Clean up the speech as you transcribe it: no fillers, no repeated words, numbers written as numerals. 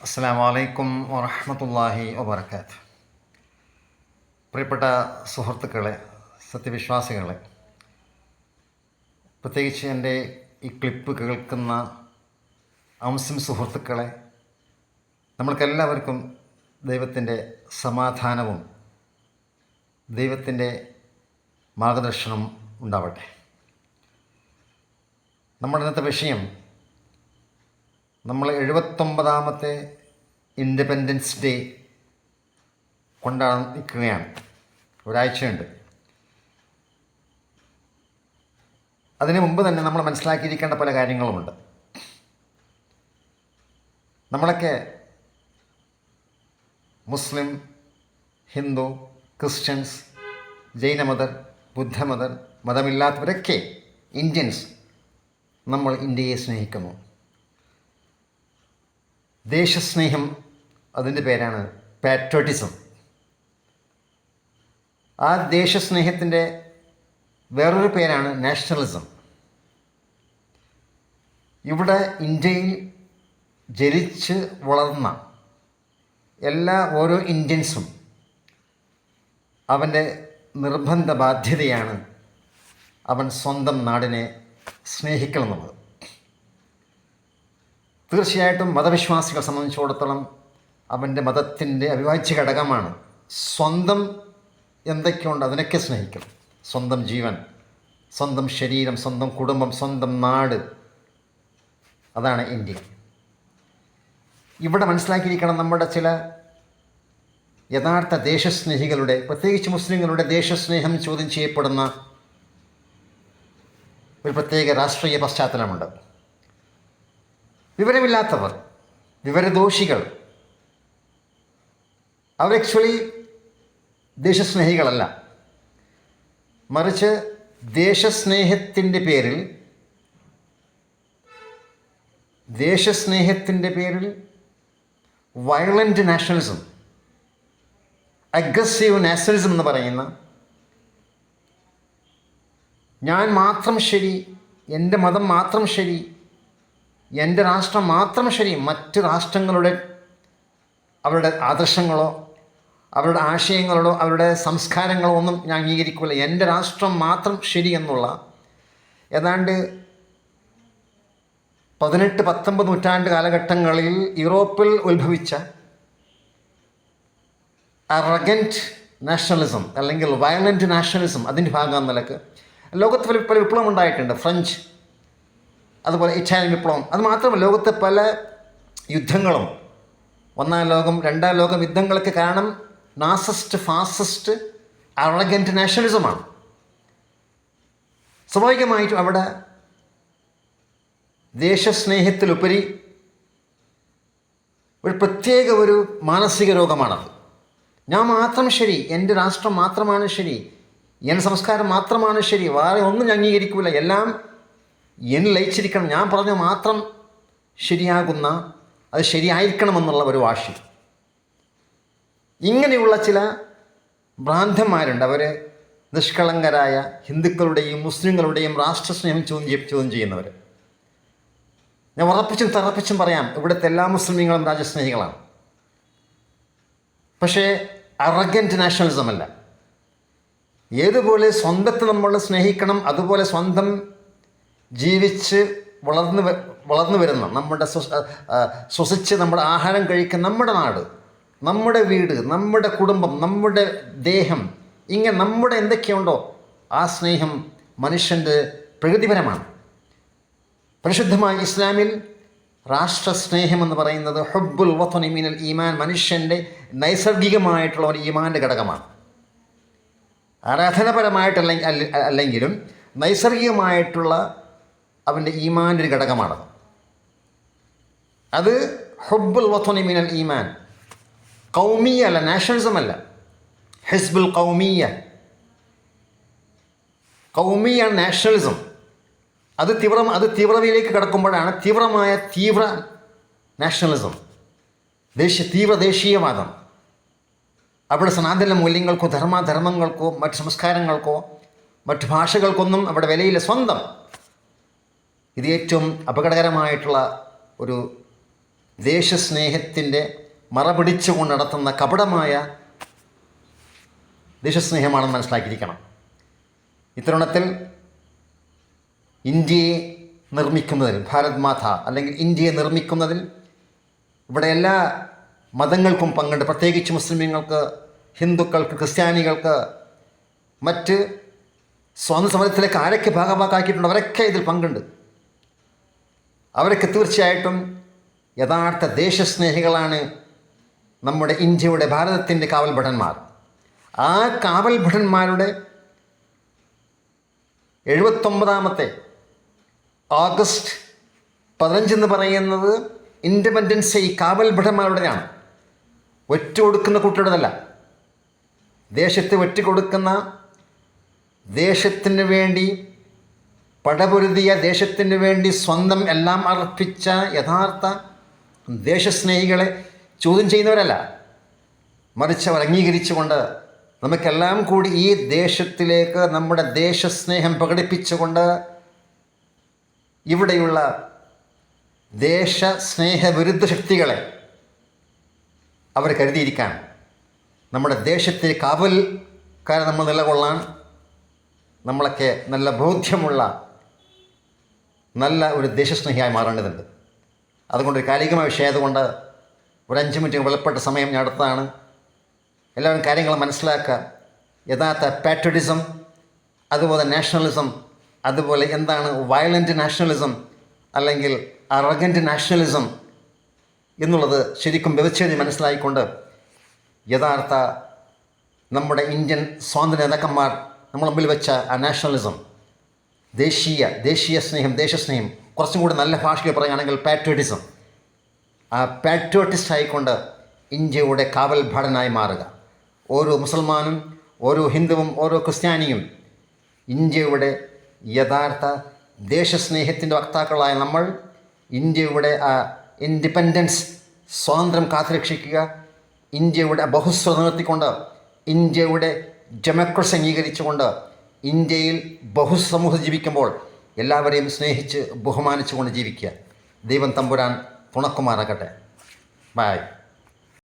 അസ്സലാമു അലൈക്കും വറഹ്മത്തുള്ളാഹി വബറകാത്ത്. പ്രിയപ്പെട്ട സുഹൃത്തുക്കളെ, സത്യവിശ്വാസികളെ, പ്രത്യേകിച്ച് എൻ്റെ ഈ ക്ലിപ്പ് കേൾക്കുന്ന മുസ്ലിം സുഹൃത്തുക്കളെ, നമ്മൾക്കെല്ലാവർക്കും ദൈവത്തിൻ്റെ സമാധാനവും ദൈവത്തിൻ്റെ മാർഗദർശനം ഉണ്ടാവട്ടെ. നമ്മുടെ ഇന്നത്തെ വിഷയം, നമ്മൾ 79ാമത്തെ ഇൻഡിപെൻഡൻസ് ഡേ കൊണ്ടാടിക്കുകയാണ്. ഒരാഴ്ചയുണ്ട്. അതിനു മുമ്പ് തന്നെ നമ്മൾ മനസ്സിലാക്കിയിരിക്കേണ്ട പല കാര്യങ്ങളുമുണ്ട്. നമ്മളൊക്കെ മുസ്ലിം, ഹിന്ദു, ക്രിസ്ത്യൻസ്, ജൈനമതർ, ബുദ്ധമതർ, മതമില്ലാത്തവരൊക്കെ ഇന്ത്യൻസ്, നമ്മൾ ഇന്ത്യയെ സ്നേഹിക്കുന്നു. ദേശസ്നേഹം, അതിൻ്റെ പേരാണ് പാട്രിയോട്ടിസം. ആ ദേശസ്നേഹത്തിൻ്റെ വേറൊരു പേരാണ് നാഷണലിസം. ഇവിടെ ഇന്ത്യയിൽ ജനിച്ച് വളർന്ന ഓരോ ഇന്ത്യൻസും അവൻ്റെ നിർബന്ധ ബാധ്യതയാണ് അവൻ സ്വന്തം നാടിനെ സ്നേഹിക്കണമെന്നുള്ളത്. തീർച്ചയായിട്ടും മതവിശ്വാസികളെ സംബന്ധിച്ചിടത്തോളം അവൻ്റെ മതത്തിൻ്റെ അവിഭാജ്യ ഘടകമാണ് സ്വന്തം എന്തൊക്കെയുണ്ട് അതിനൊക്കെ സ്നേഹിക്കണം. സ്വന്തം ജീവൻ, സ്വന്തം ശരീരം, സ്വന്തം കുടുംബം, സ്വന്തം നാട്, അതാണ് ഇന്ത്യ. ഇവിടെ മനസ്സിലാക്കിയിരിക്കണം നമ്മുടെ ചില യഥാർത്ഥ ദേശസ്നേഹികളുടെ, പ്രത്യേകിച്ച് മുസ്ലിങ്ങളുടെ ദേശസ്നേഹം ചോദ്യം ചെയ്യപ്പെടുന്ന ഒരു പ്രത്യേക രാഷ്ട്രീയ പശ്ചാത്തലമുണ്ട്. വിവരമില്ലാത്തവർ, വിവരദോഷികൾ, അവർ ആക്ച്വലി ദേശസ്നേഹികളല്ല. മറിച്ച് ദേശസ്നേഹത്തിൻ്റെ പേരിൽ വയലൻ്റ് നാഷണലിസം, അഗ്രസീവ് നാഷണലിസം എന്ന് പറയുന്ന, ഞാൻ മാത്രം ശരി, എൻ്റെ മതം മാത്രം ശരി, എൻ്റെ രാഷ്ട്രം മാത്രം ശരി, മറ്റ് രാഷ്ട്രങ്ങളുടെ അവരുടെ ആദർശങ്ങളോ അവരുടെ ആശയങ്ങളോ അവരുടെ സംസ്കാരങ്ങളോ ഒന്നും ഞാൻ അംഗീകരിക്കില്ല, എൻ്റെ രാഷ്ട്രം മാത്രം ശരി എന്നുള്ള ഏതാണ്ട് 18-19 നൂറ്റാണ്ട് കാലഘട്ടങ്ങളിൽ യൂറോപ്പിൽ ഉത്ഭവിച്ച അറഗൻറ്റ് നാഷണലിസം അല്ലെങ്കിൽ വയലൻ്റ് നാഷണലിസം, അതിൻ്റെ ഭാഗം നിലക്ക് ലോകത്ത് പല വിപ്ലവം ഉണ്ടായിട്ടുണ്ട്. ഫ്രഞ്ച്, അതുപോലെ ഇറ്റാലിയൻ വിപ്ലവം. അത് മാത്രമല്ല, ലോകത്തെ പല യുദ്ധങ്ങളും, ഒന്നാം ലോകം, രണ്ടാം ലോകം യുദ്ധങ്ങൾക്ക് കാരണം നാസിസ്റ്റ്, ഫാസിസ്റ്റ്, അറഗൻറ്റ് നാഷണലിസമാണ്. സ്വാഭാവികമായിട്ടും അവിടെ ദേശസ്നേഹത്തിലുപരി ഒരു പ്രത്യേക ഒരു മാനസിക രോഗമാണത്. ഞാൻ മാത്രം ശരി, എൻ്റെ രാഷ്ട്രം മാത്രമാണ് ശരി, എൻ്റെ സംസ്കാരം മാത്രമാണ് ശരി, വേറെ ഒന്നും ഞാൻ അംഗീകരിക്കില്ല, എല്ലാം എന്നിൽ ലയിച്ചിരിക്കണം, ഞാൻ പറഞ്ഞ മാത്രം ശരിയാകുന്ന, അത് ശരിയായിരിക്കണമെന്നുള്ള ഒരു വാശി. ഇങ്ങനെയുള്ള ചില ഭ്രാന്തന്മാരുണ്ട്. അവർ നിഷ്കളങ്കരായ ഹിന്ദുക്കളുടെയും മുസ്ലിങ്ങളുടെയും രാഷ്ട്രസ്നേഹം ചോദ്യം ചെയ്യുന്നവർ. ഞാൻ ഉറപ്പിച്ചും തറപ്പിച്ചും പറയാം, ഇവിടുത്തെ എല്ലാ മുസ്ലിങ്ങളും രാജ്യസ്നേഹികളാണ്. പക്ഷേ അറഗൻറ്റ് നാഷണലിസം അല്ല. ഏതുപോലെ സ്വന്തത്തെ നമ്മൾ സ്നേഹിക്കണം, അതുപോലെ സ്വന്തം ജീവിച്ച് വളർന്നു വരുന്ന, നമ്മുടെ ശ്വസിച്ച് നമ്മുടെ ആഹാരം കഴിക്കുന്ന നമ്മുടെ നാട്, നമ്മുടെ വീട്, നമ്മുടെ കുടുംബം, നമ്മുടെ ദേഹം, ഇങ്ങനെ നമ്മുടെ എന്തൊക്കെയുണ്ടോ ആ സ്നേഹം മനുഷ്യൻ്റെ പ്രകൃതിപരമാണ്. പരിശുദ്ധമായ ഇസ്ലാമിൽ രാഷ്ട്രസ്നേഹം എന്ന് പറയുന്നത് ഹുബ്ബുൽ വത്നി മിനൽ ഈമാൻ, മനുഷ്യൻ്റെ നൈസർഗികമായിട്ടുള്ള ഒരു ഈമാൻ്റെ ഘടകമാണ്. ആരാധനപരമായിട്ടല്ലെങ്കിലും നൈസർഗികമായിട്ടുള്ള അവൻ്റെ ഈമാൻ്റെ ഒരു ഘടകമാണത്. അത് ഹുബ്ബുൽ വത്നി മിനൽ ഈമാൻ. കൗമിയ അല്ല, നാഷണലിസം അല്ല. ഹിസ്ബുൽ കൗമിയാണ് നാഷണലിസം. അത് തീവ്രതയിലേക്ക് കടക്കുമ്പോഴാണ് തീവ്ര നാഷണലിസം, ദേശീയവാദം. അവിടെ സനാതന മൂല്യങ്ങൾക്കോ ധർമ്മങ്ങൾക്കോ മറ്റ് സംസ്കാരങ്ങൾക്കോ മറ്റ് ഭാഷകൾക്കൊന്നും അവിടെ വിലയില്ല. സ്വന്തം. ഇത് ഏറ്റവും അപകടകരമായിട്ടുള്ള ഒരു ദേശസ്നേഹത്തിൻ്റെ മറപിടിച്ചുകൊണ്ട് നടത്തുന്ന കപടമായ ദേശസ്നേഹമാണെന്ന് മനസ്സിലാക്കിയിരിക്കണം. ഇത്തരുണത്തിൽ ഇന്ത്യയെ നിർമ്മിക്കുന്നതിൽ, ഭാരത് മാത അല്ലെങ്കിൽ ഇന്ത്യയെ നിർമ്മിക്കുന്നതിൽ ഇവിടെ എല്ലാ മതങ്ങൾക്കും പങ്കുണ്ട്. പ്രത്യേകിച്ച് മുസ്ലിമീങ്ങൾക്ക്, ഹിന്ദുക്കൾക്ക്, ക്രിസ്ത്യാനികൾക്ക്, മറ്റ് സ്വാതന്ത്ര്യ സമരത്തിലേക്ക് ആരൊക്കെ ഭാഗമാക്കിയിട്ടുണ്ട് അവരൊക്കെ ഇതിൽ പങ്കുണ്ട്. അവരൊക്കെ തീർച്ചയായിട്ടും യഥാർത്ഥ ദേശസ്നേഹികളാണ് നമ്മുടെ ഇന്ത്യയുടെ, ഭാരതത്തിൻ്റെ കാവൽ ഭടന്മാർ. ആ കാവൽ ഭടന്മാരുടെ 79ാമത്തെ ഓഗസ്റ്റ് 15 എന്ന് പറയുന്നത് ഇൻഡിപെൻഡൻസ് ഡേ കാവൽ ഭടന്മാരുടെയാണ്. ഒറ്റ കൊടുക്കുന്ന കുട്ടിയുടേതല്ല. ദേശത്തെ ഒറ്റ കൊടുക്കുന്ന, ദേശത്തിന് വേണ്ടി പടപൊരുതിയ, ദേശത്തിന് വേണ്ടി സ്വന്തം എല്ലാം അർപ്പിച്ച യഥാർത്ഥ ദേശസ്നേഹികളെ ചോദ്യം ചെയ്യുന്നവരല്ല, മറിച്ച് അവർ അംഗീകരിച്ചുകൊണ്ട് നമുക്കെല്ലാം കൂടി ഈ ദേശത്തിലേക്ക് നമ്മുടെ ദേശസ്നേഹം പ്രകടിപ്പിച്ചുകൊണ്ട് ഇവിടെയുള്ള ദേശസ്നേഹവിരുദ്ധ ശക്തികളെ അവർ കരുതിയിരിക്കാൻ, നമ്മുടെ ദേശത്തെ കാവൽക്കാരെ നമ്മൾ നിലകൊള്ളാൻ നമ്മളൊക്കെ നല്ല ബോധ്യമുള്ള നല്ല ഒരു ദേശസ്നേഹിയായി മാറേണ്ടതുണ്ട്. അതുകൊണ്ട് ഒരു കാലികമായ വിഷയമായതുകൊണ്ട് ഒരു 5 മിനിറ്റ് വിലപ്പെട്ട സമയം ഞാൻ എടുത്തതാണ്. എല്ലാവരും കാര്യങ്ങൾ മനസ്സിലാക്കുക. യഥാർത്ഥ പാട്രിയോട്ടിസം, അതുപോലെ നാഷണലിസം, അതുപോലെ എന്താണ് വയലൻ്റ് നാഷണലിസം അല്ലെങ്കിൽ അറഗൻ്റ് നാഷണലിസം എന്നുള്ളത് ശരിക്കും വ്യവച്ഛേദി മനസ്സിലായിക്കൊണ്ട് യഥാർത്ഥ നമ്മുടെ ഇന്ത്യൻ സ്വാതന്ത്ര്യ നേതാക്കന്മാർ നമ്മൾ മുമ്പിൽ വെച്ച ആ നാഷണലിസം, ദേശീയ സ്നേഹം, ദേശസ്നേഹം, കുറച്ചും കൂടി നല്ല ഭാഷയിൽ പറയുകയാണെങ്കിൽ പാട്രിയോട്ടിസം, ആ പാട്രിയോട്ടിസ്റ്റ് ആയിക്കൊണ്ട് ഇന്ത്യയുടെ കാവൽ ഭടനായി മാറുക. ഓരോ മുസൽമാനും, ഓരോ ഹിന്ദുവും, ഓരോ ക്രിസ്ത്യാനിയും ഇന്ത്യയുടെ യഥാർത്ഥ ദേശസ്നേഹത്തിൻ്റെ വക്താക്കളായ നമ്മൾ ഇന്ത്യയുടെ ആ ഇൻഡിപെൻഡൻസ്, സ്വാതന്ത്ര്യം കാത്തുരക്ഷിക്കുക, ഇന്ത്യയുടെ ബഹുസ്വത നിർത്തിക്കൊണ്ട്, ഇന്ത്യയുടെ ഡെമോക്രസി അംഗീകരിച്ചുകൊണ്ട് ഇന്ത്യയിൽ ബഹുസമൂഹം ജീവിക്കുമ്പോൾ എല്ലാവരെയും സ്നേഹിച്ച് ബഹുമാനിച്ചുകൊണ്ട് ജീവിക്കുക. ദൈവം തമ്പുരാൻ തുണക്കുമാറാകട്ടെ. ബൈ.